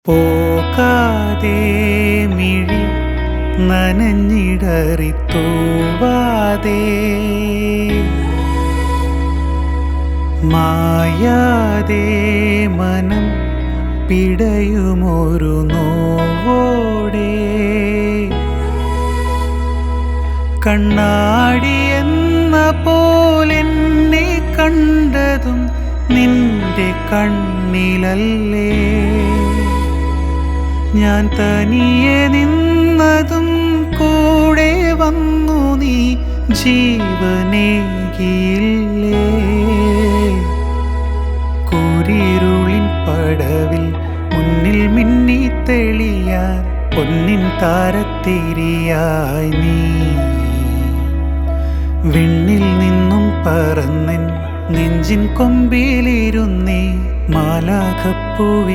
പോകാതെ മിഴി നനഞ്ഞിടറി തൂവാതെ മായാതെ മനം പിടയുമൊരു നോവോടെ കണ്ണാടി എന്ന പോലെന്നെ കണ്ടതും നിന്റെ കണ്ണിലല്ലേ ഞാൻ തനിയെ നിന്നതും കൂടെ വന്നു നീ ജീവനേകിയില്ലേ കൂരിരുളിൻ പടവിൽ മുന്നിൽ മിന്നി തെളിയാൻ പൊന്നിൻ താരത്തിരിയായി നീ വിണ്ണിൽ നിന്നും പറന്നെൻ നെഞ്ചിൻ കൊമ്പിലിരുന്നേ മാലാഖപ്പൂവിതളേ.